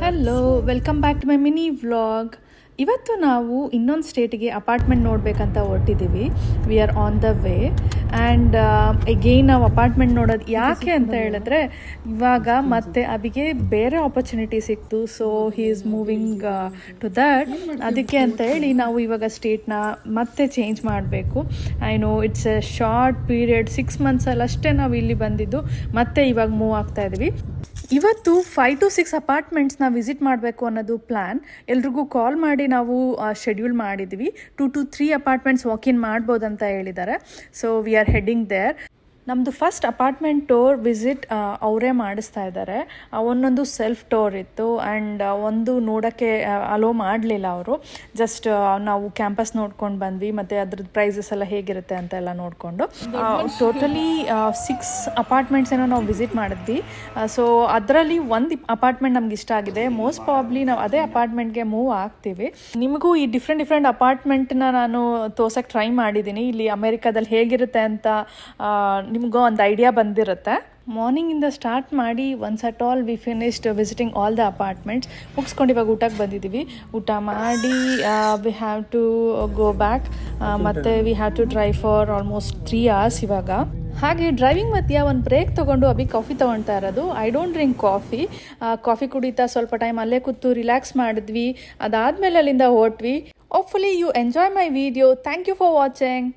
Hello, welcome back to my mini vlog. ಇವತ್ತು ನಾವು ಇನ್ನೊಂದು ಸ್ಟೇಟಿಗೆ ಅಪಾರ್ಟ್ಮೆಂಟ್ ನೋಡಬೇಕಂತ ಹೊರಟಿದ್ದೀವಿ. We are on the way and again ನಾವು ಅಪಾರ್ಟ್ಮೆಂಟ್ ನೋಡೋದು ಯಾಕೆ ಅಂತ ಹೇಳಿದ್ರೆ, ಇವಾಗ ಮತ್ತೆ ಅಬಿಗೆ ಬೇರೆ ಆಪರ್ಚುನಿಟಿ ಸಿಕ್ತು. So he is moving to that. ಅದಕ್ಕೆ ಅಂತ ಹೇಳಿ ನಾವು ಇವಾಗ ಸ್ಟೇಟ್ನ ಮತ್ತೆ ಚೇಂಜ್ ಮಾಡಬೇಕು. I know it's a short period, 6 ಮಂತ್ಸಲ್ಲಿ ಅಷ್ಟೇ ನಾವು ಇಲ್ಲಿ ಬಂದಿದ್ದು. ಮತ್ತೆ ಇವಾಗ ಮೂವ್ ಆಗ್ತಾ ಇದ್ವಿ. ಇವತ್ತು 5 to 6 ಅಪಾರ್ಟ್ಮೆಂಟ್ಸ್ನ ವಿಸಿಟ್ ಮಾಡಬೇಕು ಅನ್ನೋದು ಪ್ಲ್ಯಾನ್. ಎಲ್ರಿಗೂ ಕಾಲ್ ಮಾಡಿ ನಾವು ಶೆಡ್ಯೂಲ್ ಮಾಡಿದ್ವಿ. 2 to 3 ಅಪಾರ್ಟ್ಮೆಂಟ್ಸ್ ವಾಕಿನ್ ಮಾಡ್ಬೋದಂತ ಹೇಳಿದ್ದಾರೆ. So we are heading there. ನಮ್ಮದು ಫಸ್ಟ್ ಅಪಾರ್ಟ್ಮೆಂಟ್ ಟೂರ್ ವಿಸಿಟ್ ಅವರೇ ಮಾಡಿಸ್ತಾ ಇದ್ದಾರೆ. ಒಂದೊಂದು ಸೆಲ್ಫ್ ಟೂರ್ ಇತ್ತು ಆ್ಯಂಡ್ ಒಂದು ನೋಡೋಕ್ಕೆ ಅಲೋ ಮಾಡಲಿಲ್ಲ ಅವರು. ಜಸ್ಟ್ ನಾವು ಕ್ಯಾಂಪಸ್ ನೋಡ್ಕೊಂಡು ಬಂದ್ವಿ ಮತ್ತು ಅದ್ರದ್ದು ಪ್ರೈಸಸ್ ಎಲ್ಲ ಹೇಗಿರುತ್ತೆ ಅಂತೆಲ್ಲ ನೋಡಿಕೊಂಡು ಟೋಟಲಿ 6 ಅಪಾರ್ಟ್ಮೆಂಟ್ಸ್ ಏನೋ ನಾವು ವಿಸಿಟ್ ಮಾಡಿದ್ವಿ. ಸೊ ಅದರಲ್ಲಿ ಒಂದು ಅಪಾರ್ಟ್ಮೆಂಟ್ ನಮ್ಗೆ ಇಷ್ಟ ಆಗಿದೆ. ಮೋಸ್ಟ್ ಪ್ರಾಬ್ಲಿ ನಾವು ಅದೇ ಅಪಾರ್ಟ್ಮೆಂಟ್ಗೆ ಮೂವ್ ಆಗ್ತೀವಿ. ನಿಮಗೂ ಈ ಡಿಫ್ರೆಂಟ್ ಅಪಾರ್ಟ್ಮೆಂಟ್ನ ನಾನು ತೋರ್ಸೋಕ್ಕೆ ಟ್ರೈ ಮಾಡಿದ್ದೀನಿ. ಇಲ್ಲಿ ಅಮೇರಿಕಾದಲ್ಲಿ ಹೇಗಿರುತ್ತೆ ಅಂತ ನಿಮಗೂ ಒಂದು ಐಡಿಯಾ ಬಂದಿರುತ್ತೆ. ಮಾರ್ನಿಂಗಿಂದ ಸ್ಟಾರ್ಟ್ ಮಾಡಿ once at all we finished visiting all the apartments. ಮುಗಿಸ್ಕೊಂಡು ಇವಾಗ ಊಟಕ್ಕೆ ಬಂದಿದ್ದೀವಿ. ಊಟ ಮಾಡಿ we have to go back ಮತ್ತು we have to drive for almost 3 hours ಇವಾಗ. ಹಾಗೆ ಡ್ರೈವಿಂಗ್ ಮಧ್ಯ ಒಂದು ಬ್ರೇಕ್ ತೊಗೊಂಡು ಕಾಫಿ ತೊಗೊಳ್ತಾ ಇರೋದು. ಐ ಡೋಂಟ್ ಡ್ರಿಂಕ್ ಕಾಫಿ ಕುಡಿತಾ ಸ್ವಲ್ಪ ಟೈಮ್ ಅಲ್ಲೇ ಕೂತು ರಿಲ್ಯಾಕ್ಸ್ ಮಾಡಿದ್ವಿ. ಅದಾದಮೇಲೆ ಅಲ್ಲಿಂದ ಹೊರಟ್ವಿ. Hopefully you enjoy my video. Thank you for watching.